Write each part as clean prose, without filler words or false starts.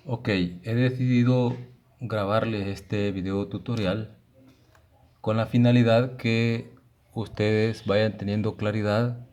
Ok, he decidido grabarles este video tutorial con la finalidad que ustedes vayan teniendo claridad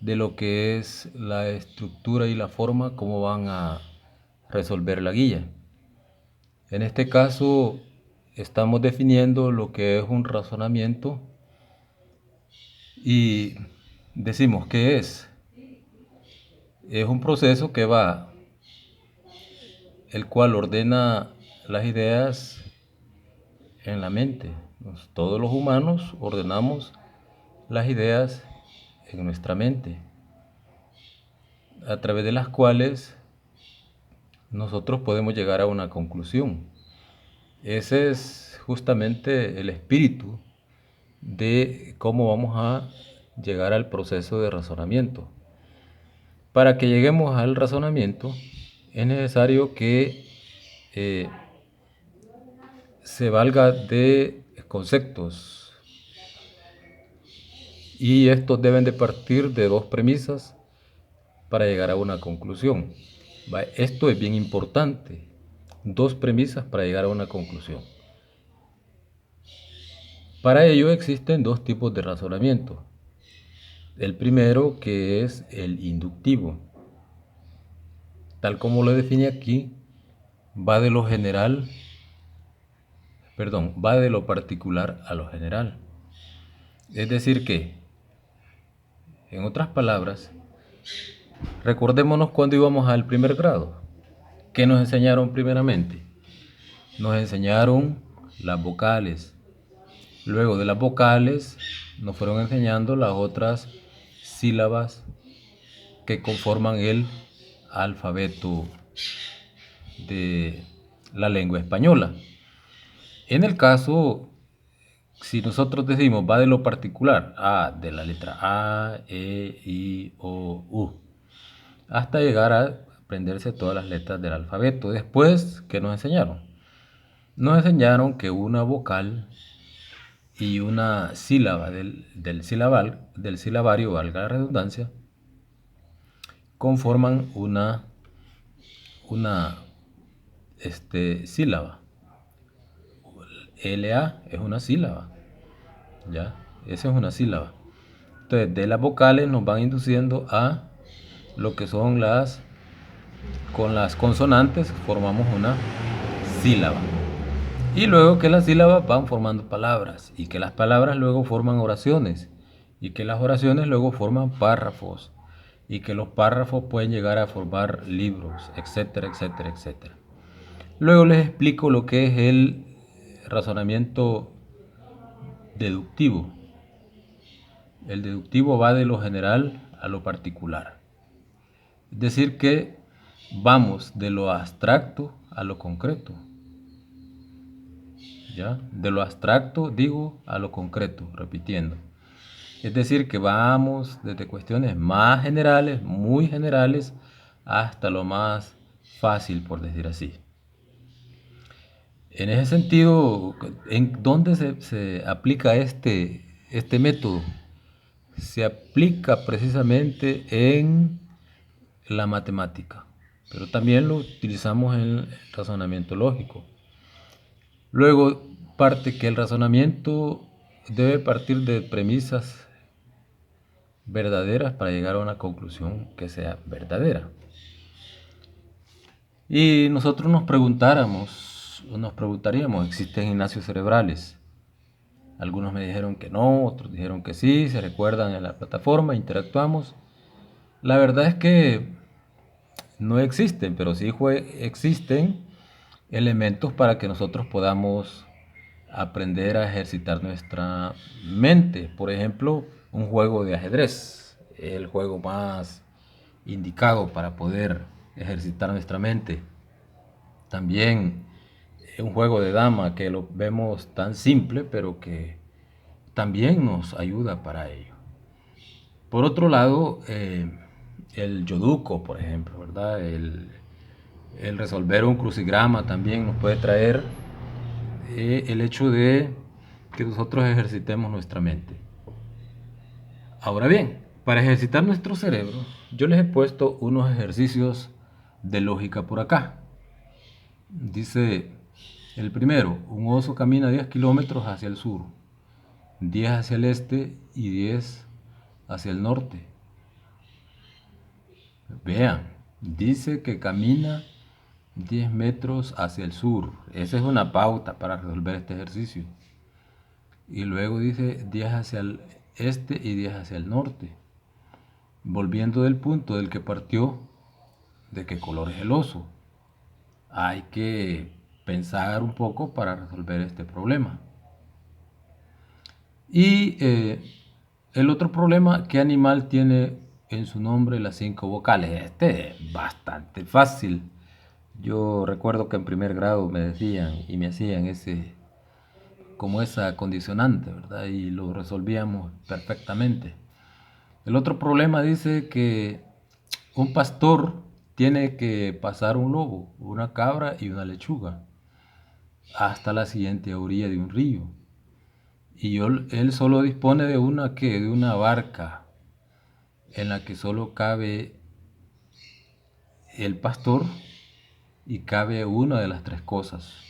de lo que es la estructura y la forma como van a resolver la guía. En este caso estamos definiendo lo que es un razonamiento y decimos que es un proceso que va, el cual ordena las ideas en la mente. Todos los humanos ordenamos las ideas en nuestra mente, a través de las cuales nosotros podemos llegar a una conclusión. Ese es justamente el espíritu de cómo vamos a llegar al proceso de razonamiento. Para que lleguemos al razonamiento es necesario que eh, se valga de conceptos, y estos deben de partir de dos premisas para llegar a una conclusión. Esto es bien importante. Dos premisas para llegar a una conclusión. Para ello existen dos tipos de razonamiento. El primero, que es el inductivo. Tal como lo define aquí, va de lo general, va de lo particular a lo general. Es decir que, en otras palabras, recordémonos cuando íbamos al primer grado. ¿Qué nos enseñaron primeramente? Nos enseñaron las vocales. Luego de las vocales nos fueron enseñando las otras sílabas que conforman el alfabeto de la lengua española. En el caso, si nosotros decimos va de lo particular, de la letra A, E, I, O, U, hasta llegar a aprenderse todas las letras del alfabeto. Después, ¿qué nos enseñaron? Nos enseñaron que una vocal y una sílaba del silabario, valga la redundancia, conforman una sílaba. LA es una sílaba, ¿ya? Esa es una sílaba. Entonces, de las vocales nos van induciendo a lo que son con las consonantes formamos una sílaba. Y luego que las sílabas van formando palabras, y que las palabras luego forman oraciones, y que las oraciones luego forman párrafos, y que los párrafos pueden llegar a formar libros, etcétera, etcétera, etcétera. Luego les explico lo que es el razonamiento deductivo. El deductivo va de lo general a lo particular. Es decir que vamos de lo abstracto a lo concreto. ¿Ya? De lo abstracto, digo, a lo concreto, repitiendo. Es decir, que vamos desde cuestiones más generales, muy generales, hasta lo más fácil, por decir así. En ese sentido, ¿en dónde se aplica este método? Se aplica precisamente en la matemática, pero también lo utilizamos en el razonamiento lógico. Luego parte que el razonamiento debe partir de premisas verdaderas para llegar a una conclusión que sea verdadera. Y nosotros nos preguntaríamos, ¿existen gimnasios cerebrales? Algunos me dijeron que no, otros dijeron que sí, se recuerdan en la plataforma, interactuamos. La verdad es que no existen, pero sí existen elementos para que nosotros podamos aprender a ejercitar nuestra mente. Por ejemplo, un juego de ajedrez, el juego más indicado para poder ejercitar nuestra mente. También un juego de dama, que lo vemos tan simple, pero que también nos ayuda para ello. Por otro lado, el yoduco, por ejemplo, ¿verdad? El resolver un crucigrama también nos puede traer el hecho de que nosotros ejercitemos nuestra mente. Ahora bien, para ejercitar nuestro cerebro, yo les he puesto unos ejercicios de lógica por acá. Dice el primero, un oso camina 10 kilómetros hacia el sur, 10 hacia el este y 10 hacia el norte. Vean, dice que camina 10 metros hacia el sur. Esa es una pauta para resolver este ejercicio. Y luego dice 10 hacia el este y 10 hacia el norte. Volviendo del punto del que partió, de qué color es el oso. Hay que pensar un poco para resolver este problema. Y el otro problema, ¿qué animal tiene en su nombre las 5 vocales? Este es bastante fácil. Yo recuerdo que en primer grado me decían y me hacían como esa condicionante, ¿verdad? Y lo resolvíamos perfectamente. El otro problema dice que un pastor tiene que pasar un lobo, una cabra y una lechuga hasta la siguiente orilla de un río. Y él solo dispone de de una barca en la que solo cabe el pastor y cabe una de las 3 cosas.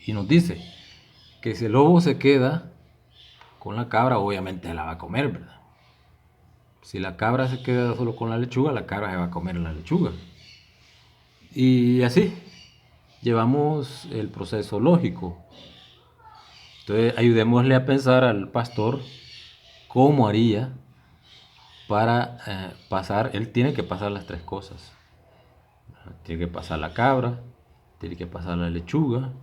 Y nos dice que si el lobo se queda con la cabra, obviamente la va a comer, ¿verdad? Si la cabra se queda solo con la cabra se va a comer la lechuga. Y así llevamos el proceso lógico. Entonces ayudémosle a pensar al pastor cómo haría para pasar. Él tiene que pasar las 3 cosas. Tiene que pasar la cabra, tiene que pasar la lechuga,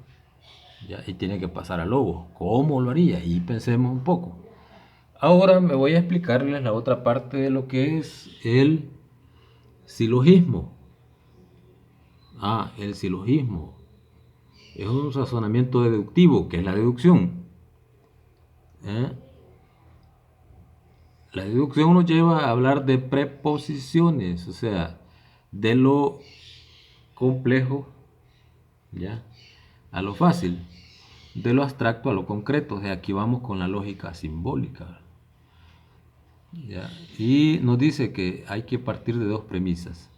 ¿ya? Y tiene que pasar al lobo. ¿Cómo lo haría? Y pensemos un poco. Ahora me voy a explicarles la otra parte de lo que es el silogismo. El silogismo es un razonamiento deductivo, que es la deducción. La deducción nos lleva a hablar de preposiciones, o sea, de lo complejo, ¿ya?, a lo fácil, de lo abstracto a lo concreto. O sea, aquí vamos con la lógica simbólica, ¿ya? Y nos dice que hay que partir de 2 premisas.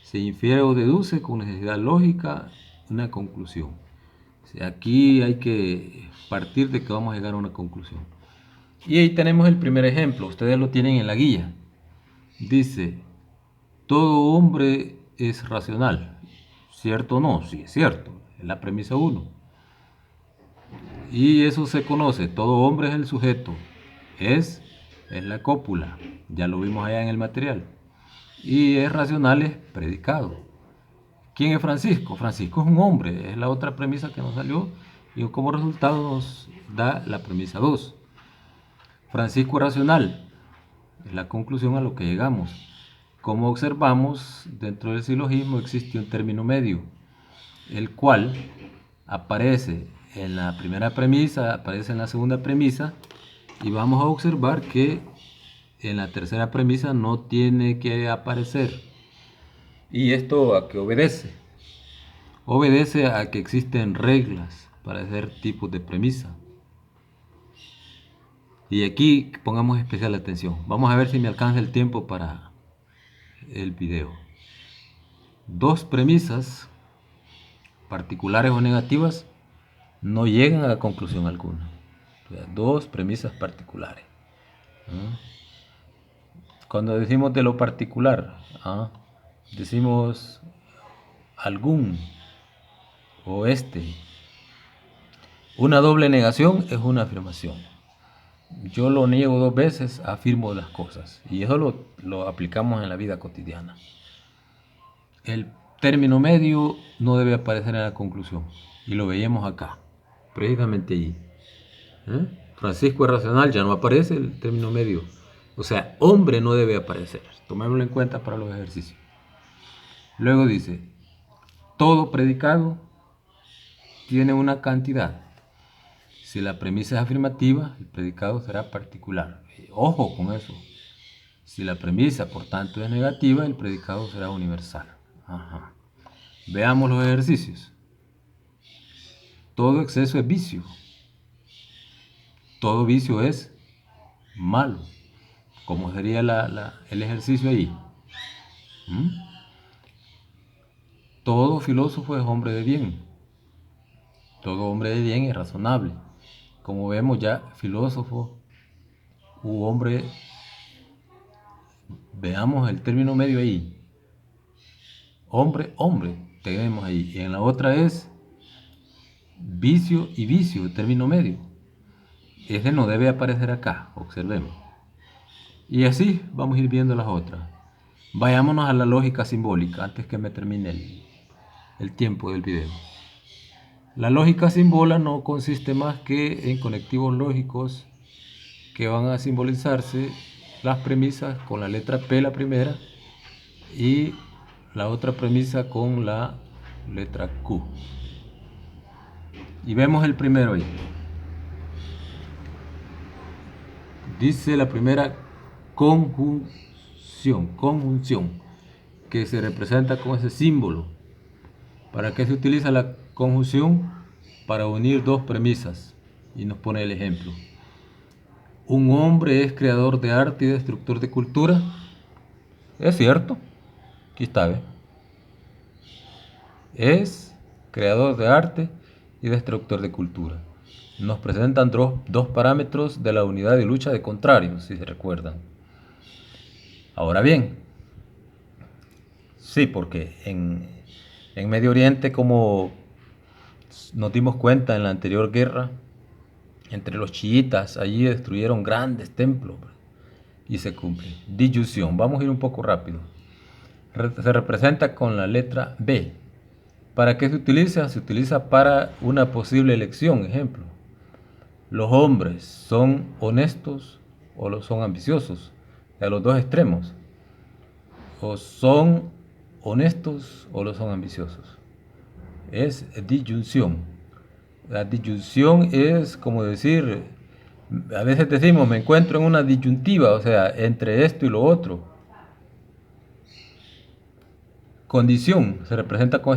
Se infiere o deduce con necesidad lógica una conclusión. O sea, aquí hay que partir de que vamos a llegar a una conclusión. Y ahí tenemos el primer ejemplo, ustedes lo tienen en la guía. Dice, todo hombre es racional. ¿Cierto o no? Sí, es cierto. Es la premisa 1. Y eso se conoce, todo hombre es el sujeto. Es la cópula. Ya lo vimos allá en el material. Y es racional es predicado. ¿Quién es Francisco? Francisco es un hombre. Es la otra premisa que nos salió. Y como resultado nos da la premisa 2. Francisco es racional. Es la conclusión a lo que llegamos. Como observamos, dentro del silogismo existe un término medio, el cual aparece en la primera premisa, aparece en la segunda premisa, y vamos a observar que en la tercera premisa no tiene que aparecer. ¿Y esto a qué obedece? Obedece a que existen reglas para hacer tipos de premisa. Y aquí pongamos especial atención. Vamos a ver si me alcanza el tiempo para el video. 2 premisas, particulares o negativas, no llegan a conclusión alguna. O sea, 2 premisas particulares. Cuando decimos de lo particular, decimos algún o este. Una doble negación es una afirmación. Yo lo niego 2 veces, afirmo las cosas. Y eso lo aplicamos en la vida cotidiana. El término medio no debe aparecer en la conclusión. Y lo veíamos acá, precisamente allí. Francisco es racional, ya no aparece el término medio. O sea, hombre no debe aparecer. Tomémoslo en cuenta para los ejercicios. Luego dice, todo predicado tiene una cantidad. Si la premisa es afirmativa, el predicado será particular. Ojo con eso. Si la premisa, por tanto, es negativa, el predicado será universal. Veamos los ejercicios. Todo exceso es vicio. Todo vicio es malo. ¿Cómo sería el ejercicio ahí? todo filósofo es hombre de bien. Todo hombre de bien es razonable. Como vemos ya, filósofo u hombre, veamos el término medio ahí. Hombre, hombre, tenemos ahí. Y en la otra es vicio y vicio, término medio. Ese no debe aparecer acá, observemos. Y así vamos a ir viendo las otras. Vayámonos a la lógica simbólica antes que me termine el tiempo del video. La lógica símbola no consiste más que en conectivos lógicos que van a simbolizarse las premisas con la letra P la primera y la otra premisa con la letra Q. Y vemos el primero ahí. Dice la primera conjunción, que se representa con ese símbolo. ¿Para qué se utiliza la conjunción? Para unir dos premisas. Y nos pone el ejemplo. Un hombre es creador de arte y destructor de cultura. Es cierto. Aquí está, ¿ve? Es creador de arte y destructor de cultura. Nos presentan dos parámetros de la unidad de lucha de contrarios, si se recuerdan. Ahora bien, sí, porque en Medio Oriente, como nos dimos cuenta en la anterior guerra, entre los chiitas, allí destruyeron grandes templos y se cumple. Disyunción, vamos a ir un poco rápido. Se representa con la letra B. ¿Para qué se utiliza? Se utiliza para una posible elección, ejemplo. Los hombres son honestos o lo son ambiciosos, a los dos extremos. O son honestos o lo son ambiciosos. Es disyunción. La disyunción es como decir, a veces decimos, me encuentro en una disyuntiva, o sea, entre esto y lo otro. Condición se representa con